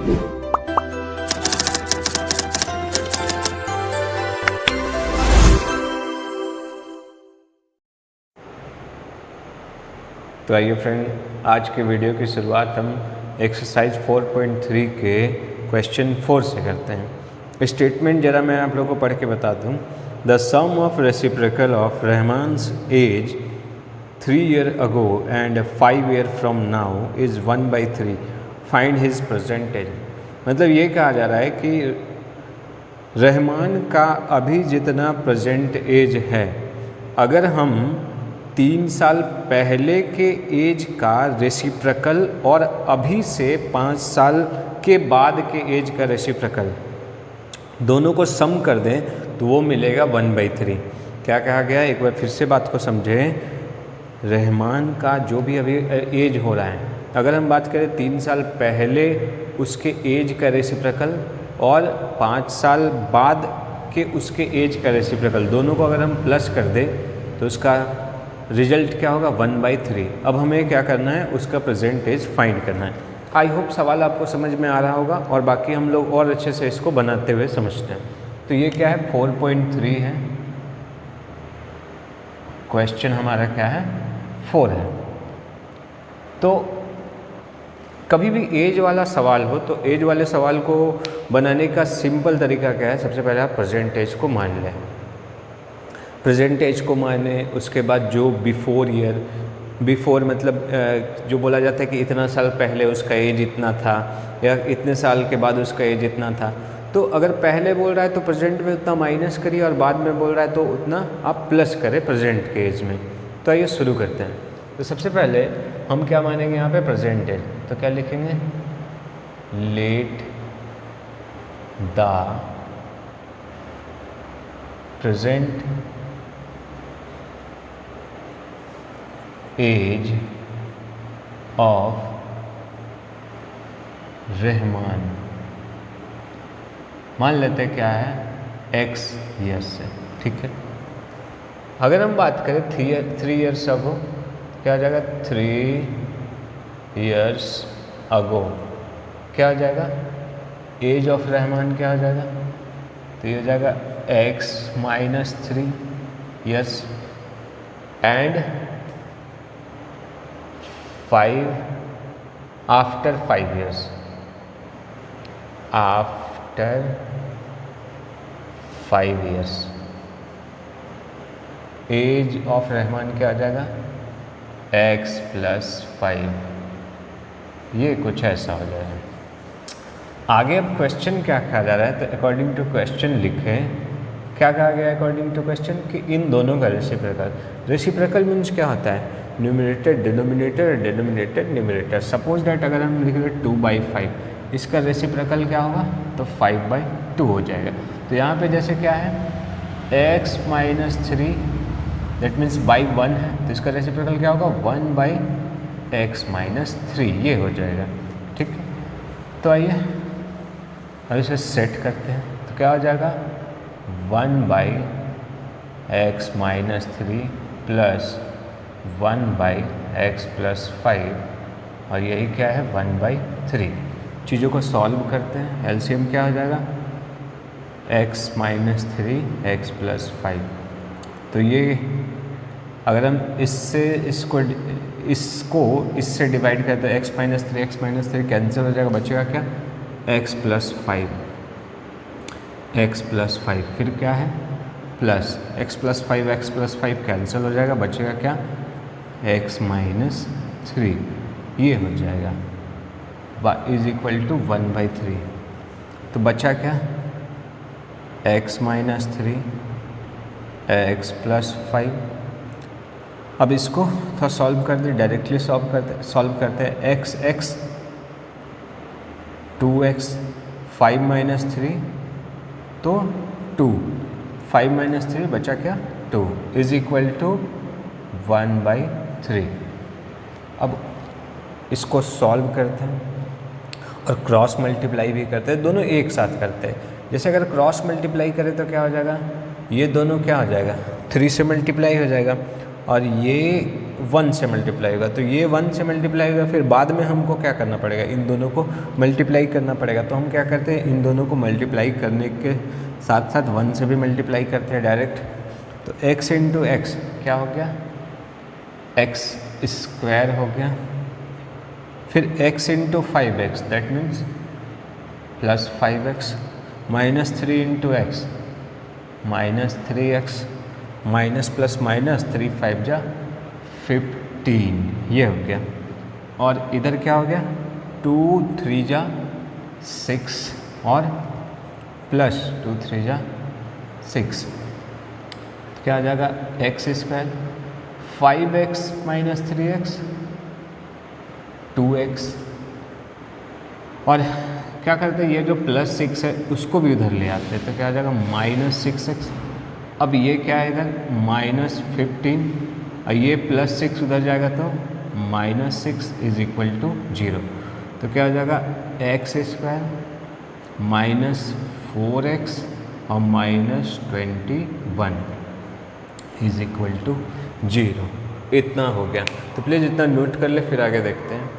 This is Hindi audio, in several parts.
तो आइए फ्रेंड, आज के वीडियो की शुरुआत हम एक्सरसाइज 4.3 के क्वेश्चन 4 से करते हैं। स्टेटमेंट जरा मैं आप लोगों को पढ़ के बता दूं। The sum of reciprocal of Rahman's age 3 years ago and 5 years from now is 1/3. Find his present age. मतलब ये कहा जा रहा है कि रहमान का अभी जितना प्रेजेंट एज है, अगर हम 3 साल पहले के एज का रेसिप्रोकल और अभी से 5 साल के बाद के एज का रेसिप्रोकल दोनों को सम कर दें तो वो मिलेगा 1/3। क्या कहा गया, एक बार फिर से बात को समझें। रहमान का जो भी अभी एज हो रहा है, अगर हम बात करें 3 साल पहले उसके एज का रेसिप्रोकल और 5 साल बाद के उसके एज का रेसिप्रोकल, दोनों को अगर हम प्लस कर दें तो उसका रिजल्ट क्या होगा, 1/3। अब हमें क्या करना है, उसका प्रेजेंट एज फाइंड करना है। आई होप सवाल आपको समझ में आ रहा होगा और बाकी हम लोग और अच्छे से इसको बनाते हुए समझते हैं। तो ये क्या है, 4.3 है, क्वेश्चन हमारा क्या है, 4 है। तो कभी भी एज वाला सवाल हो तो एज वाले सवाल को बनाने का सिंपल तरीका क्या है, सबसे पहले आप प्रेजेंट एज को मान लें। प्रेजेंट एज को माने, उसके बाद जो बिफोर ईयर, बिफोर मतलब जो बोला जाता है कि इतना साल पहले उसका एज इतना था या इतने साल के बाद उसका एज इतना था। तो अगर पहले बोल रहा है तो प्रेजेंट में उतना माइनस करिए और बाद में बोल रहा है तो उतना आप प्लस करें प्रेजेंट के एज में। तो आइए शुरू करते हैं। तो सबसे पहले हम क्या मानेंगे यहाँ पे, प्रेजेंट एज। तो क्या लिखेंगे, let the present age of Rahman, मान लेते क्या है, x ईयर्स से, ठीक है। अगर हम बात करें 3 years अगो, क्या हो जाएगा, 3 years अगो क्या हो जाएगा, एज ऑफ रहमान क्या हो जाएगा, तो ये हो जाएगा x - 3 years and 5 after 5 years, after 5 years age of Rahman क्या आ जाएगा, x + 5। ये कुछ ऐसा हो जाएगा। आगे अब क्वेश्चन क्या कहा जा रहा है, तो अकॉर्डिंग टू क्वेश्चन लिखें। क्या कहा गया है अकॉर्डिंग टू क्वेश्चन, कि इन दोनों का रेसिप्रोकल। रेसिप्रोकल मीन्स क्या होता है, numerator denominator, denominator numerator. Suppose that अगर हम लिख रहे 2/5, इसका रेसिप्रोकल क्या होगा, तो 5/2 हो जाएगा। तो यहाँ पे जैसे क्या है, x - 3 दैट मीन्स बाई 1 है, तो इसका रेसिप्रोकल क्या होगा, 1/x - 3, ये हो जाएगा, ठीक है। तो आइए अब इसे सेट करते हैं। तो क्या हो जाएगा, 1/x - 3 प्लस 1/x + 5 और यही क्या है, 1/3। चीज़ों को सॉल्व करते हैं। एलसीएम क्या हो जाएगा, x - 3 x + 5। तो ये अगर हम इससे इसको इससे डिवाइड करते हैं, x - 3 कैंसिल हो जाएगा, बचेगा क्या, x + 5, x + 5, फिर क्या है, प्लस x + 5 कैंसिल हो जाएगा, बचेगा क्या, x - 3, ये हो जाएगा = 1/3। तो बचा क्या, x - 3 x + 5। अब इसको थोड़ा सॉल्व कर दे, डायरेक्टली सॉल्व करते हैं। x 2x 5 - 3 तो 2, 5 - 3 बचा क्या, 2 = 1/3। अब इसको सॉल्व करते हैं और क्रॉस मल्टीप्लाई भी करते हैं, दोनों एक साथ करते हैं। जैसे अगर क्रॉस मल्टीप्लाई करें तो क्या हो जाएगा, ये दोनों क्या हो जाएगा, 3 से मल्टीप्लाई हो जाएगा और ये 1 से मल्टीप्लाई होगा, तो ये 1 से मल्टीप्लाई होगा, फिर बाद में हमको क्या करना पड़ेगा, इन दोनों को मल्टीप्लाई करना पड़ेगा। तो हम क्या करते हैं, इन दोनों को मल्टीप्लाई करने के साथ साथ 1 से भी मल्टीप्लाई करते हैं डायरेक्ट। तो x इंटू एक्स क्या हो गया, x स्क्वायर हो गया, फिर x into 5x that means plus 5x, minus 3 into x minus 3x, minus plus minus 3 5 जा 15, ये हो गया। और इधर क्या हो गया, 2 3 जा 6 और प्लस 2 3 जा 6, तो क्या आ जाएगा x square 5x minus 3x 2x। और क्या करते हैं, ये जो प्लस 6 है उसको भी उधर ले आते हैं, तो क्या आ जाएगा माइनस 6x। अब ये क्या है इधर माइनस 15 और ये प्लस 6 उधर जाएगा तो माइनस 6 इज इक्वल टू 0। तो क्या हो जाएगा एक्स स्क्वायर माइनस 4x और माइनस 21 इज इक्वल टू 0। इतना हो गया, तो प्लीज़ इतना नोट कर ले, फिर आगे देखते हैं।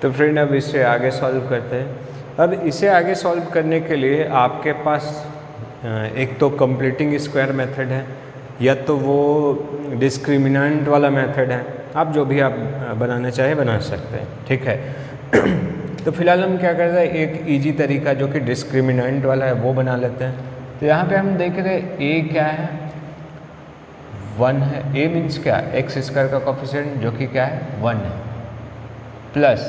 तो फ्रेंड अब इसे आगे सॉल्व करते हैं। अब इसे आगे सॉल्व करने के लिए आपके पास एक तो कंप्लीटिंग स्क्वायर मेथड है, या तो वो डिस्क्रिमिनेंट वाला मेथड है, आप जो भी आप बनाना चाहे बना सकते हैं, ठीक है। तो फिलहाल हम क्या करते हैं, एक इजी तरीका जो कि डिस्क्रिमिनेंट वाला है वो बना लेते हैं। तो यहाँ पे हम देख रहे हैं a क्या है 1 है, a मीन्स क्या एक्स स्क्वायर का कोफिशिएंट जो कि क्या है 1 है, प्लस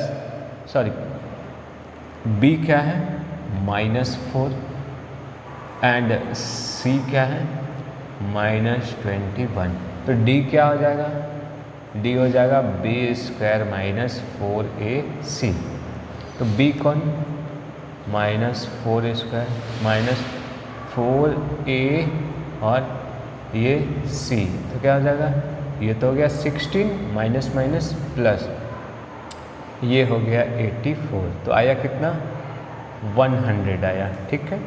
b क्या है -4 एंड c क्या है -21। तो d क्या हो जाएगा, d हो जाएगा b स्क्वायर माइनस 4ac। तो b कौन -4 स्क्वायर माइनस 4a और ये c, तो क्या हो जाएगा, ये तो हो गया 16 माइनस माइनस प्लस, ये हो गया 84। तो आया कितना 100 आया, ठीक है।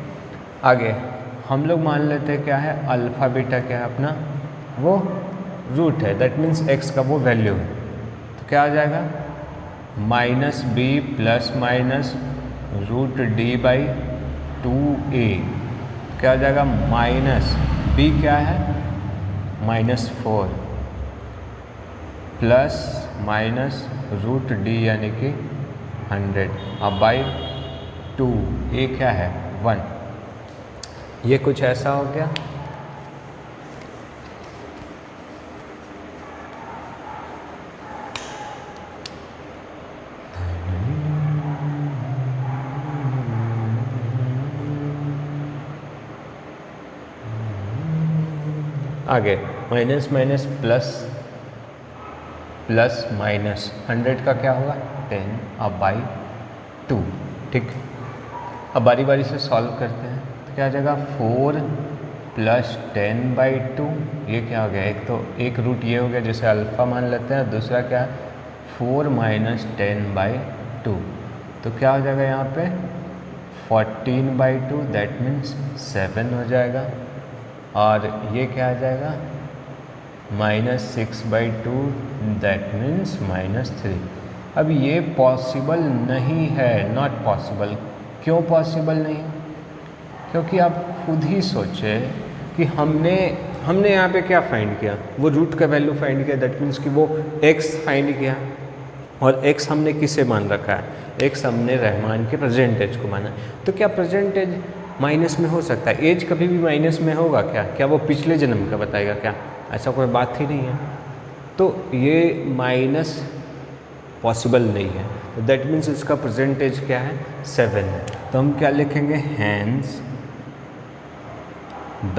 आगे हम लोग मान लेते हैं क्या है अल्फ़ा बीटा क्या है अपना, वो रूट है, दैट मीन्स x का वो वैल्यू है। तो क्या आ जाएगा -b plus minus root d by 2a, क्या हो जाएगा माइनस b क्या है -4 प्लस माइनस रूट d यानी कि 100 अब बाई 2, ये क्या है 1, ये कुछ ऐसा हो गया। आगे minus minus plus, plus minus 100 का क्या होगा 10 अब बाई 2, ठीक। अब बारी बारी से सॉल्व करते हैं, तो क्या आ जाएगा 4 प्लस 10 बाई 2, ये क्या हो गया, एक तो एक रूट ये हो गया जिसे अल्फ़ा मान लेते हैं, दूसरा क्या है 4 माइनस 10 बाई 2, तो क्या हो जाएगा यहाँ पे 14 बाई 2 दैट मीन्स 7 हो जाएगा। और ये क्या आ जाएगा -6 बाई 2 दैट मीन्स -3। अब ये पॉसिबल नहीं है, नॉट पॉसिबल। क्यों पॉसिबल नहीं है, क्योंकि आप खुद ही सोचे कि हमने यहाँ पे क्या फाइंड किया, वो रूट का वैल्यू फाइंड किया, दैट मीन्स कि वो x फाइंड किया, और x हमने किसे मान रखा है, x हमने रहमान के प्रेजेंटेज को माना। तो क्या प्रेजेंटेज माइनस में हो सकता है, एज कभी भी माइनस में होगा क्या वो पिछले जन्म का बताएगा क्या, ऐसा कोई बात ही नहीं है। तो ये माइनस पॉसिबल नहीं है, तो दैट मीन्स इसका परसेंटेज क्या है 7 है। तो हम क्या लिखेंगे, hence the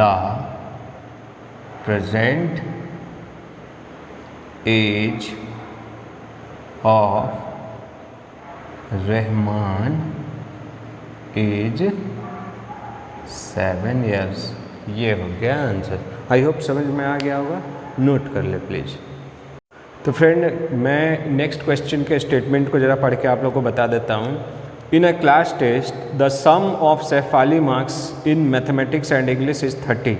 present age of Rahman as 7 years। ये हो गया आंसर। आई होप समझ में आ गया होगा, नोट कर ले प्लीज़। तो फ्रेंड मैं नेक्स्ट क्वेश्चन के स्टेटमेंट को ज़रा पढ़ के आप लोग को बता देता हूँ। In a class test the sum of Shefali marks in mathematics and English is 30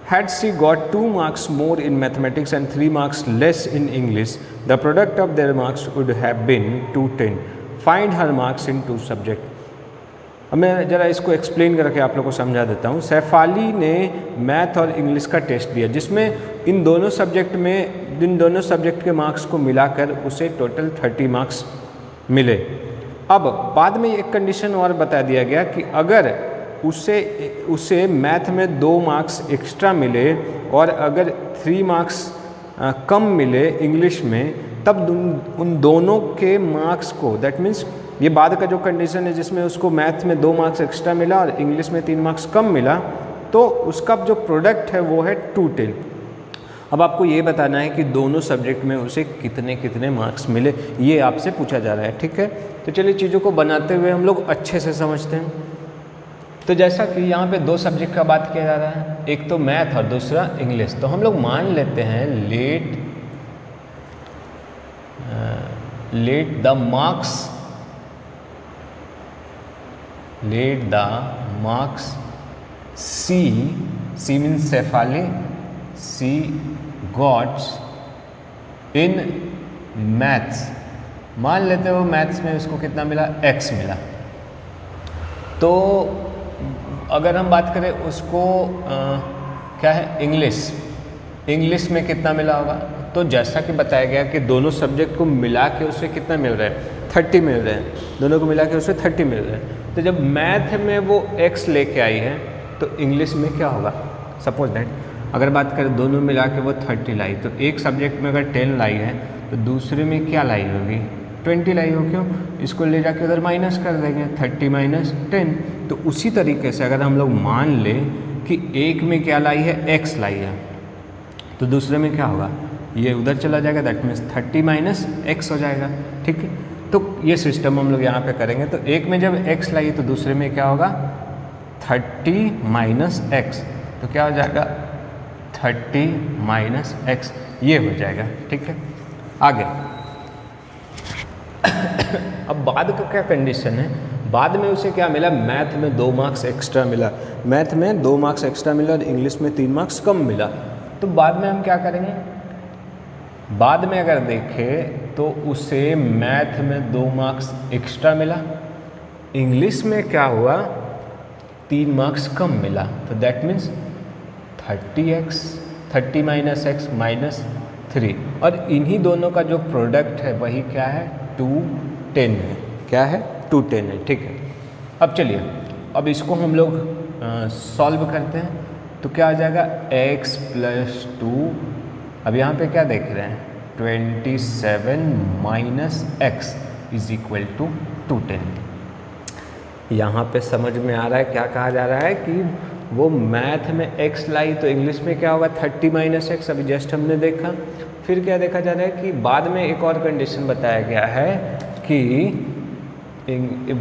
Had she got 2 marks more in mathematics and 3 marks less in English, the product of their marks would have been 210. Find her marks in 2 subjects. अब मैं ज़रा इसको एक्सप्लेन करके आप लोगों को समझा देता हूँ। सैफाली ने मैथ और इंग्लिश का टेस्ट दिया, जिसमें इन दोनों सब्जेक्ट के मार्क्स को मिलाकर उसे टोटल 30 मार्क्स मिले। अब बाद में एक कंडीशन और बता दिया गया कि अगर उसे मैथ में 2 मार्क्स एक्स्ट्रा मिले और अगर 3 मार्क्स कम मिले इंग्लिश में, तब उन दोनों के मार्क्स को, दैट मीन्स ये बाद का जो कंडीशन है जिसमें उसको मैथ में 2 मार्क्स एक्स्ट्रा मिला और इंग्लिश में 3 मार्क्स कम मिला, तो उसका जो प्रोडक्ट है वो है 210। अब आपको ये बताना है कि दोनों सब्जेक्ट में उसे कितने कितने मार्क्स मिले, ये आपसे पूछा जा रहा है। ठीक है, तो चलिए चीज़ों को बनाते हुए हम लोग अच्छे से समझते हैं। तो जैसा कि यहाँ पे 2 सब्जेक्ट का बात किया जा रहा है, एक तो मैथ और दूसरा इंग्लिश, तो हम लोग मान लेते हैं let the marks C means Sefali, C got in maths, मान लेते हो मैथ्स में उसको कितना मिला, x मिला। तो अगर हम बात करें उसको क्या है, इंग्लिश में कितना मिला होगा, तो जैसा कि बताया गया कि दोनों सब्जेक्ट को मिला के उसे कितना मिल रहा है, 30 मिल रहे हैं, दोनों को मिला के उसे 30 मिल रहे हैं। तो जब मैथ में वो x लेके आई है तो इंग्लिश में क्या होगा, सपोज दैट अगर बात करें दोनों मिला के वो 30 लाई, तो एक सब्जेक्ट में अगर 10 लाई है तो दूसरे में क्या लाई होगी, 20 लाई हो। क्यों, इसको ले जाके उधर माइनस कर देंगे, 30 माइनस 10। तो उसी तरीके से अगर हम लोग मान लें कि एक में क्या लाई है, x लाई है, तो दूसरे में क्या होगा, ये उधर चला जाएगा, दैट मीन्स 30 माइनस x हो जाएगा। ठीक है, तो ये सिस्टम हम लोग यहाँ पे करेंगे। तो एक में जब x लाई तो दूसरे में क्या होगा, 30 माइनस x, तो क्या हो जाएगा 30 माइनस x, ये हो जाएगा। ठीक है, आगे अब बाद का क्या कंडीशन है, बाद में उसे क्या मिला, मैथ में 2 मार्क्स एक्स्ट्रा मिला, मैथ में 2 मार्क्स एक्स्ट्रा मिला और इंग्लिश में 3 मार्क्स कम मिला। तो बाद में हम क्या करेंगे, बाद में अगर देखें तो उसे मैथ में 2 मार्क्स एक्स्ट्रा मिला, इंग्लिश में क्या हुआ, 3 मार्क्स कम मिला, तो that means 30 minus x minus 3, और इन्हीं दोनों का जो प्रोडक्ट है वही क्या है, 210 है। क्या है, 210 है। ठीक है, अब चलिए अब इसको हम लोग सॉल्व करते हैं। तो क्या आ जाएगा, x प्लस 2, अब यहाँ पे क्या देख रहे हैं, 27 minus x is equal to 210। यहाँ पे समझ में आ रहा है क्या कहा जा रहा है कि वो मैथ में x लाई तो इंग्लिश में क्या होगा, 30 माइनस x, अभी जस्ट हमने देखा। फिर क्या देखा जा रहा है कि बाद में एक और कंडीशन बताया गया है कि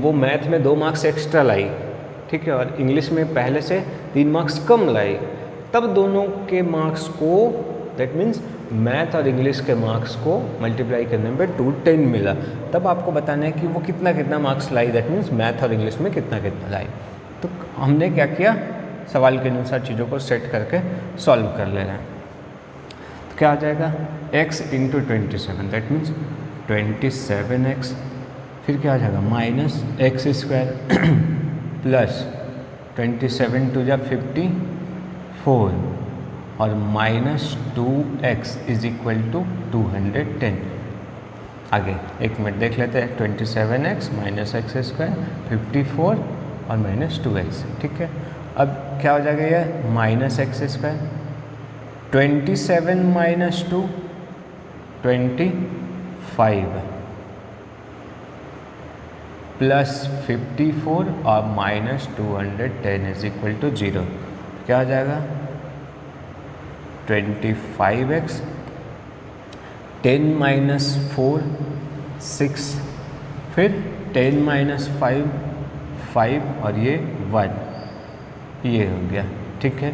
वो मैथ में 2 मार्क्स एक्स्ट्रा लाई, ठीक है, और इंग्लिश में पहले से 3 मार्क्स कम लाई, तब दोनों के मार्क्स को, दैट मीन्स मैथ और इंग्लिश के मार्क्स को मल्टीप्लाई करने पे 210 मिला। तब आपको बताना है कि वो कितना कितना marks lie, that means math और इंग्लिश में कितना कितना लाई। तो हमने क्या किया, सवाल के अनुसार चीज़ों को सेट करके सॉल्व कर ले रहे हैं। तो क्या आ जाएगा, x into 27, that means 27x, फिर क्या आ जाएगा minus x square plus 27 two जा 54 और minus 2x is equal to 210। आगे एक मिनट देख लेते हैं, 27x माइनस एक्स स्क्वायर 54 और माइनस 2x। ठीक है, अब क्या हो जाएगा, ये minus x square, 27 minus 2 25 plus 54 और माइनस 210 इज इक्वल टू 0। क्या हो जाएगा, 25x, 10 माइनस 4 6, फिर 10 माइनस 5 5 और ये 1, ये हो गया। ठीक है,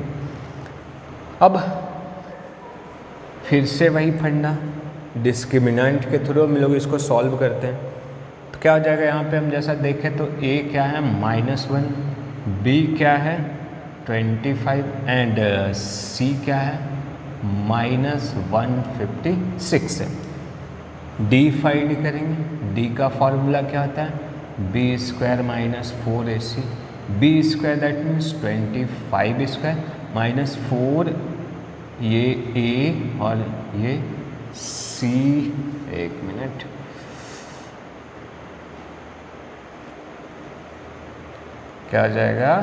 अब फिर से वही फंडा, डिस्क्रिमिनेंट के थ्रू हम लोग इसको सॉल्व करते हैं। तो क्या हो जाएगा, यहाँ पे हम जैसा देखें तो a क्या है -1, b क्या है 25 एंड सी क्या है -156 है। डी फाइंड करेंगे। डी का फॉर्मूला क्या होता है b² - 4ac। b² that means 25² -4 ये a और ये c। एक मिनट, क्या आ जाएगा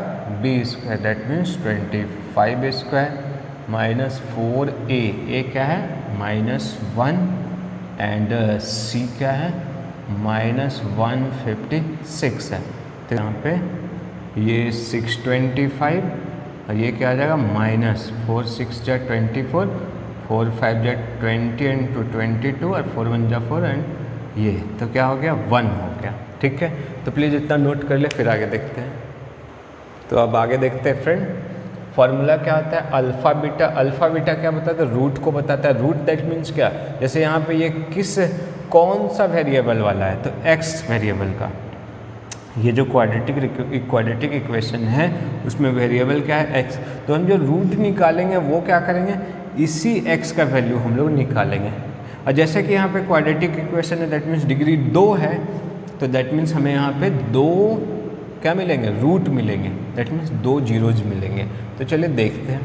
b² that means 25² -4a। a क्या है -1 एंड c क्या है -156 है। तो यहाँ पे ये 625 और ये क्या आ जाएगा -4 6 जा 24 4 5 जा 20 एंड 2 22 और 4 1 जा 4 एंड ये तो क्या हो गया 1 हो गया। ठीक है, तो प्लीज़ इतना नोट कर ले, फिर आगे देखते हैं। तो अब आगे देखते हैं फ्रेंड। फॉर्मूला क्या होता है अल्फ़ा बीटा। अल्फ़ा बीटा क्या बताता है रूट को बताता है। रूट दैट मीन्स क्या, जैसे यहाँ पे ये कौन सा वेरिएबल वाला है तो x वेरिएबल का। ये जो क्वाड्रेटिक इक्वेशन है उसमें वेरिएबल क्या है x। तो हम जो रूट निकालेंगे वो क्या करेंगे इसी x का वैल्यू हम लोग निकालेंगे। और जैसे कि यहाँ पे क्वाड्रेटिक इक्वेशन है दैट मीन्स डिग्री 2 है तो दैट मीन्स हमें यहाँ पे 2 क्या मिलेंगे रूट मिलेंगे। दैट मीन्स 2 जीरोज मिलेंगे। तो चलिए देखते हैं।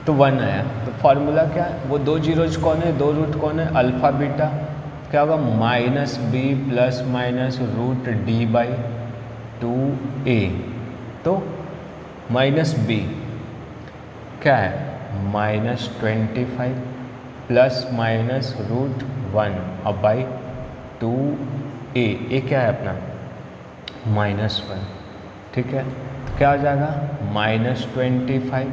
तो 1 आया तो फार्मूला क्या है वो 2 जीरोज कौन है 2 रूट कौन है अल्फ़ा बीटा क्या होगा -b ±√d/2a। तो -b क्या है -25 ±√1/2a। ये क्या है अपना -1। ठीक है, तो क्या आ जाएगा -25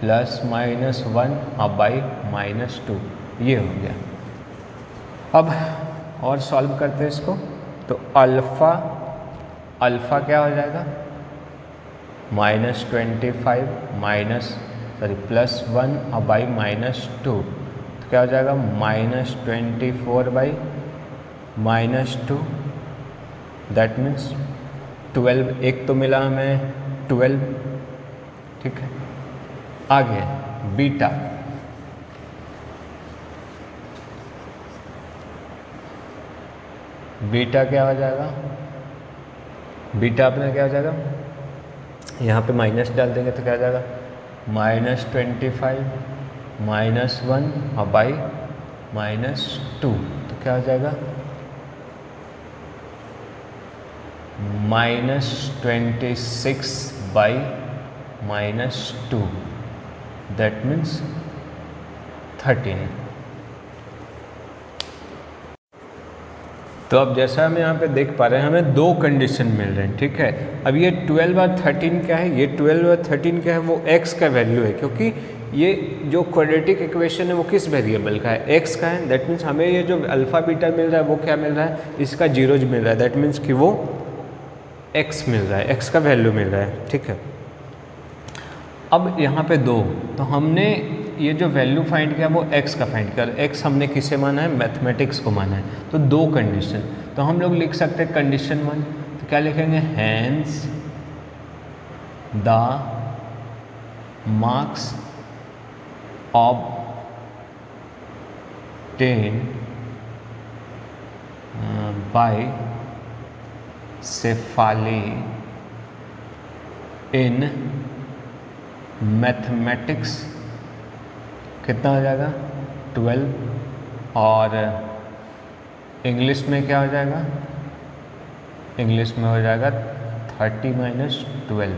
±1/-2 ये हो गया। अब और सॉल्व करते हैं इसको। तो अल्फ़ा क्या हो जाएगा -25 +1/-2 तो क्या हो जाएगा -24/-2 दैट मीन्स 12। एक तो मिला हमें 12। ठीक है, आगे बीटा। बीटा क्या हो जाएगा बीटा अपना क्या हो जाएगा यहाँ पे माइनस डाल देंगे तो क्या हो जाएगा -25 -1/-2 तो क्या हो जाएगा -26/-2 दैट मीन्स 13। तो अब जैसा हम यहाँ पे देख पा रहे हैं हमें 2 कंडीशन मिल रहे हैं। ठीक है, अब ये 12 और 13 क्या है ये 12 और 13 क्या है वो x का वैल्यू है क्योंकि ये जो क्वाड्रेटिक इक्वेशन है वो किस वेरिएबल का है x का है। दैट मीन्स हमें ये जो अल्फ़ा बीटा मिल रहा है वो क्या मिल रहा है इसका जीरोज मिल रहा है। दैट मीन्स कि वो x मिल रहा है x का वैल्यू मिल रहा है। ठीक है, अब यहाँ पे 2 तो हमने ये जो वैल्यू फाइंड किया वो x का फाइंड किया। x हमने किसे माना है मैथमेटिक्स को माना है। तो 2 कंडीशन तो हम लोग लिख सकते हैं कंडीशन 1 तो क्या लिखेंगे hence the marks obtained by Shefali in mathematics कितना हो जाएगा 12 और इंग्लिश में क्या हो जाएगा इंग्लिश में हो जाएगा 30 - 12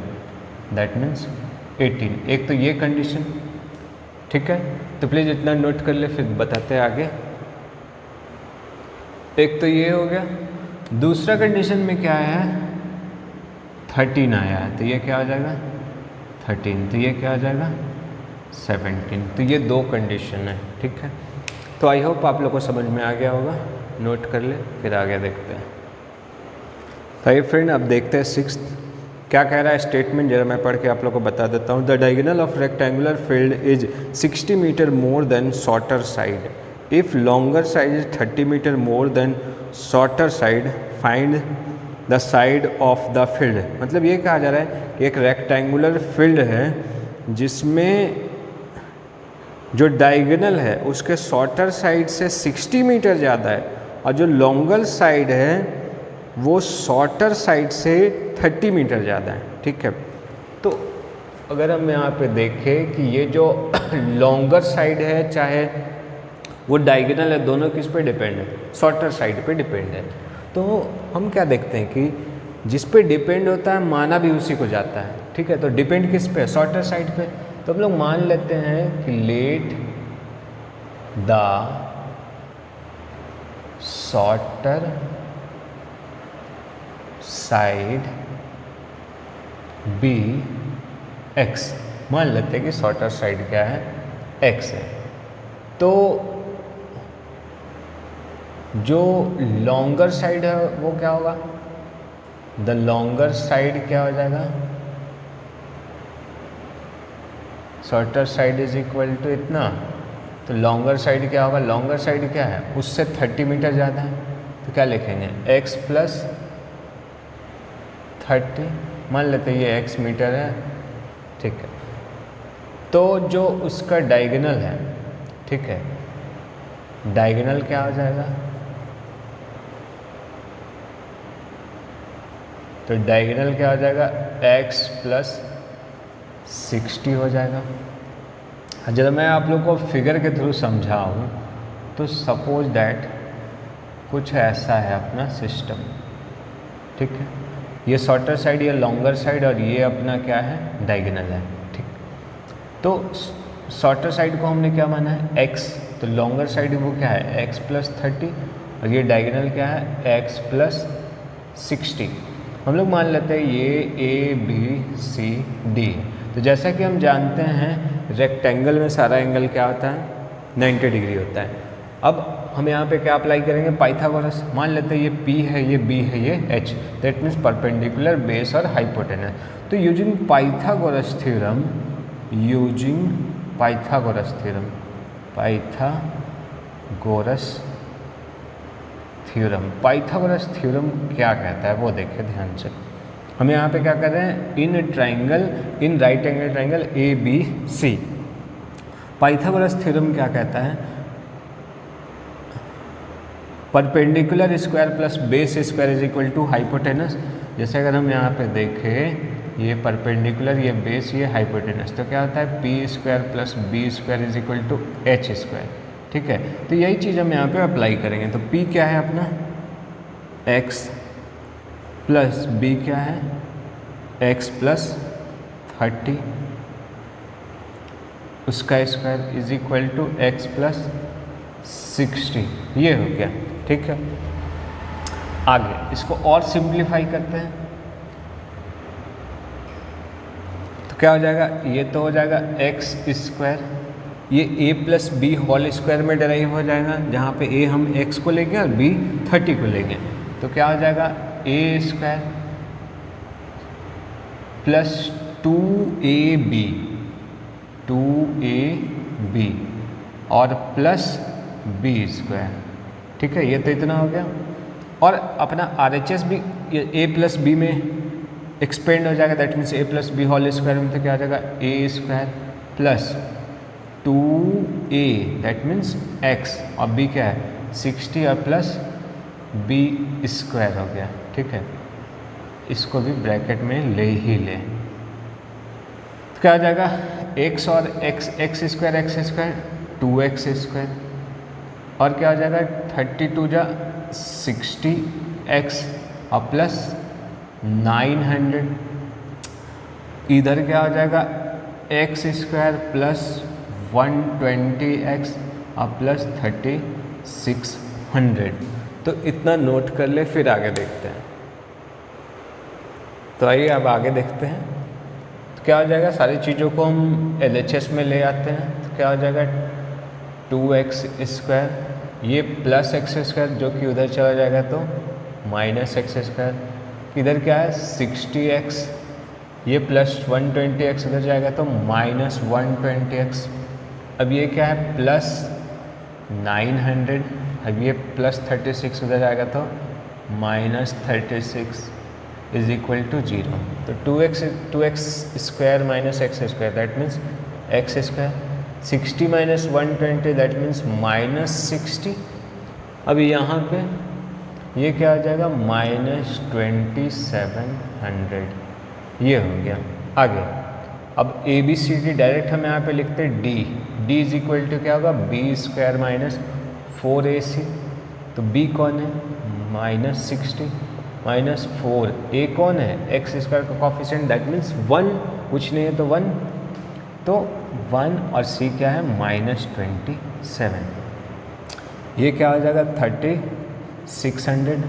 दैट मीन्स 18। एक तो ये कंडीशन। ठीक है, तो प्लीज़ इतना नोट कर ले फिर बताते हैं आगे। एक तो ये हो गया। दूसरा कंडीशन में क्या है 13 आया है तो ये क्या हो जाएगा 13 तो ये क्या हो जाएगा 17। तो ये 2 कंडीशन है। ठीक है, तो आई होप आप लोग को समझ में आ गया होगा। नोट कर ले फिर आगे देखते हैं। तो ये फ्रेंड अब देखते हैं 6th क्या कह रहा है स्टेटमेंट। जरा मैं पढ़ के आप लोग को बता देता हूँ। The diagonal of rectangular field is 60 metre more than shorter side. If longer side is 30 metre more than shorter side find the side of the field, मतलब ये कहा जा रहा है कि एक रेक्टेंगुलर फील्ड है जिसमें जो डायगोनल है उसके शॉर्टर साइड से 60 मीटर ज़्यादा है और जो लॉन्गर साइड है वो शॉर्टर साइड से 30 मीटर ज़्यादा है। ठीक है, तो अगर हम यहाँ पे देखें कि ये जो लॉन्गर साइड है चाहे वो डायगोनल है, दोनों किस पे डिपेंड है, शॉर्टर साइड पे डिपेंड है। तो हम क्या देखते हैं कि जिस पे डिपेंड होता है माना भी उसी को जाता है। ठीक है, तो डिपेंड किस पे, शॉर्टर साइड पे। तो हम लोग मान लेते हैं कि let the shorter side be x, मान लेते हैं कि शॉर्टर साइड क्या है, एक्स है। तो जो लॉन्गर साइड है वो क्या होगा, द लॉन्गर साइड क्या हो जाएगा, shorter side is equal to इतना। तो लॉन्गर साइड क्या होगा, लॉन्गर साइड क्या है, उससे 30 मीटर ज़्यादा है, तो क्या लिखेंगे, x प्लस 30, मान लेते हैं ये x मीटर है। ठीक है, तो जो उसका डायगोनल है, ठीक है, डायगोनल क्या हो जाएगा, तो डायगोनल क्या हो जाएगा, x प्लस 60 हो जाएगा। जब मैं आप लोग को फिगर के थ्रू समझाऊँ तो सपोज दैट कुछ ऐसा है अपना सिस्टम। ठीक है, ये शॉर्टर साइड, ये लॉन्गर साइड और ये अपना क्या है, डायगोनल है। ठीक, तो शॉर्टर साइड को हमने क्या माना है, x, तो लॉन्गर साइड वो क्या है, x प्लस 30 और ये डायगोनल क्या है, x प्लस 60। हम लोग मान लेते हैं ये a b c d। तो जैसा कि हम जानते हैं रेक्टेंगल में सारा एंगल क्या होता है, 90 डिग्री होता है। अब हम यहाँ पे क्या अप्लाई करेंगे, पाइथागोरस। मान लेते हैं ये P है, ये B है, ये H, that means perpendicular, base और हाइपोटेनस। तो using Pythagoras theorem, using Pythagoras theorem, Pythagoras theorem, Pythagoras theorem क्या कहता है वो देखिए ध्यान से। हम यहाँ पे क्या कर रहे हैं, in triangle, in right angle triangle A B C, Pythagoras theorem क्या कहता है, perpendicular square plus base square is equal to hypotenuse. जैसे अगर हम यहाँ पे देखें, ये परपेंडिकुलर, ये बेस, ये हाइपोटेनस, तो क्या होता है, P square plus B square is equal to H square. ठीक है, तो यही चीज़ हम यहाँ पे अप्लाई करेंगे। तो P क्या है अपना, x प्लस B क्या है, x प्लस 30, उसका square is equal to x plus 60, ये हो गया। ठीक है, आगे इसको और सिंप्लीफाई करते हैं तो क्या हो जाएगा, ये तो हो जाएगा x स्क्वायर, ये a plus B whole square में डेराइव हो जाएगा, जहाँ पे a हम x को लेंगे और b 30 को लेंगे। तो क्या हो जाएगा, a स्क्वायर प्लस 2ab और प्लस b स्क्वायर। ठीक है, ये तो इतना हो गया। और अपना RHS भी a प्लस बी में एक्सपेंड हो जाएगा, that means a plus B whole square में, तो क्या हो जाएगा, a square plus 2a that means x और b क्या है 60 और प्लस b स्क्वायर हो गया। ठीक है, इसको भी ब्रैकेट में ले ही ले, तो क्या हो जाएगा, x और x स्क्वायर 2x स्क्वायर और क्या हो जाएगा 32 जा 60x और प्लस 900, इधर क्या हो जाएगा x स्क्वायर प्लस 120x और प्लस 3600। तो इतना नोट कर ले, फिर आगे देखते हैं। तो आइए अब आगे देखते हैं। तो क्या हो जाएगा, सारी चीज़ों को हम LHS में ले आते हैं। तो क्या हो जाएगा 2x स्क्वायर, ये प्लस x स्क्वायर जो कि उधर चला जाएगा तो माइनस x स्क्वायर, इधर क्या है 60x, ये प्लस 120x उधर जाएगा तो माइनस 120x। अब ये क्या है प्लस 900, अब ये प्लस 36 उधर जाएगा तो -36 इज इक्वल टू 0। तो 2x square minus x square that means x square, 60 minus 120 that means -60। अब यहाँ पे ये क्या आ जाएगा -2700, ये हो गया। आगे अब ABCD डायरेक्ट हम यहाँ पे लिखते हैं D इज इक्वल टू क्या होगा B स्क्वायर माइनस 4AC। तो B कौन है -60 माइनस 4, A कौन है एक्स स्क्वायर का कॉफिशिएंट दैट मीन्स 1, कुछ नहीं है तो 1, तो 1 और C क्या है -27। ये क्या हो जाएगा 3600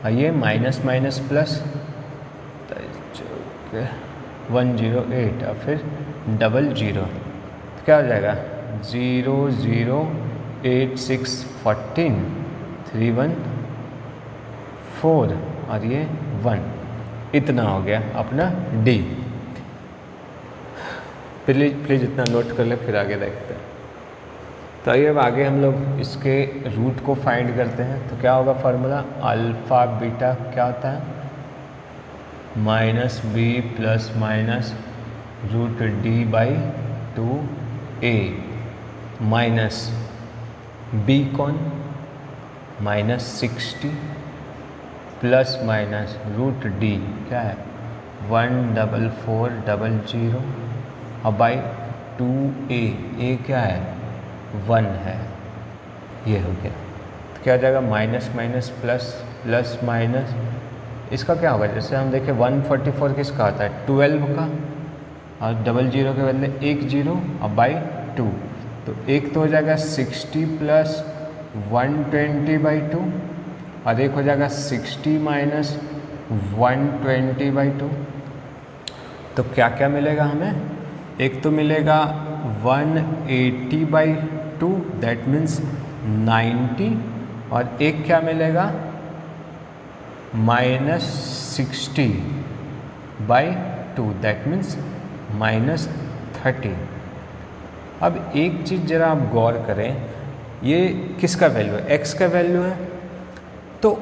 और ये माइनस माइनस प्लस 108 और फिर 00, तो क्या हो जाएगा 0 0 8 6 14 314 और ये 1, इतना हो गया अपना D। प्लीज़ इतना नोट कर ले, फिर आगे देखते हैं। तो आइए अब आगे हम लोग इसके रूट को फाइंड करते हैं। तो क्या होगा फार्मूला, अल्फ़ा बीटा क्या होता है -b plus minus √d/2a minus b कौन -60 प्लस माइनस √d क्या है 14400 और बाई 2a, a क्या है 1 है, ये हो गया। तो क्या हो जाएगा minus minus plus plus minus, इसका क्या होगा जैसे हम देखें 144 किसका होता है 12 का, और 00 के बदले 10 और बाई 2, तो एक तो हो जाएगा 60 प्लस 120/2 और एक हो जाएगा 60 माइनस 120/2। तो क्या क्या मिलेगा हमें, एक तो मिलेगा 180/2 दैट मीन्स 90, और एक क्या मिलेगा -60/2 दैट मीन्स -30। अब एक चीज़ ज़रा आप गौर करें, ये किसका वैल्यू है x का वैल्यू है, तो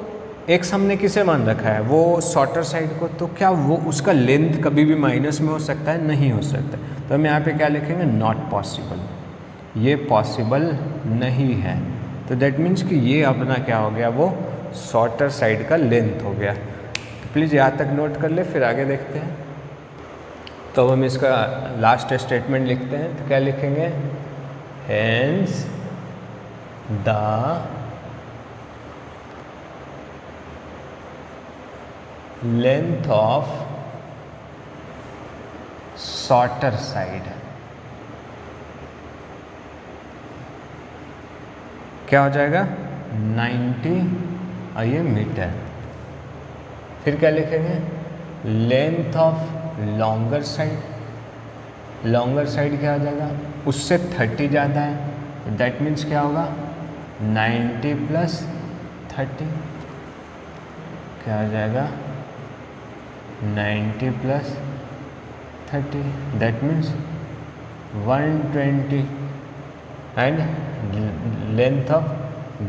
x हमने किसे मान रखा है वो शॉर्टर साइड को, तो क्या वो उसका लेंथ कभी भी माइनस में हो सकता है, नहीं हो सकता। तो हम यहाँ पे क्या लिखेंगे नॉट पॉसिबल, ये पॉसिबल नहीं है। तो दैट मीन्स कि ये अपना क्या हो गया वो शॉर्टर साइड का लेंथ हो गया। तो प्लीज़ यहाँ तक नोट कर ले, फिर आगे देखते हैं। तो हम इसका लास्ट स्टेटमेंट लिखते हैं, तो क्या लिखेंगे hence the length of shorter side क्या हो जाएगा 90 और ये मीटर। फिर क्या लिखेंगे length of longer side, longer side क्या हो जाएगा उससे 30 ज़्यादा है, दैट मीन्स क्या होगा 90 प्लस 30, क्या हो जाएगा 90 plus 30 that means 120। And length of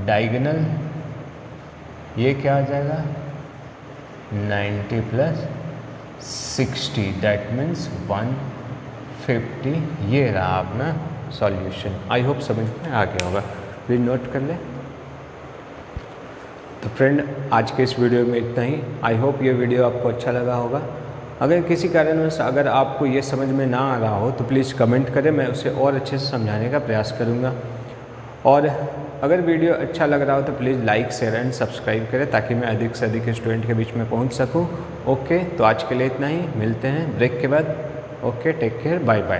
diagonal ये क्या हो जाएगा 90 प्लस 60 दैट मीन्स 150। ये रहा अपना सॉल्यूशन। आई होप समझ में आ गया होगा, प्लीज़ नोट कर ले। तो फ्रेंड आज के इस वीडियो में इतना ही। आई होप ये वीडियो आपको अच्छा लगा होगा। अगर किसी कारणवश अगर आपको ये समझ में ना आ रहा हो तो प्लीज़ कमेंट करें, मैं उसे और अच्छे से समझाने का प्रयास करूँगा। और अगर वीडियो अच्छा लग रहा हो तो please like share and subscribe करें ताकि मैं अधिक से अधिक स्टूडेंट के बीच में पहुंच सकूं। ओके, तो आज के लिए इतना ही, मिलते हैं ब्रेक के बाद। Okay, take care, bye bye.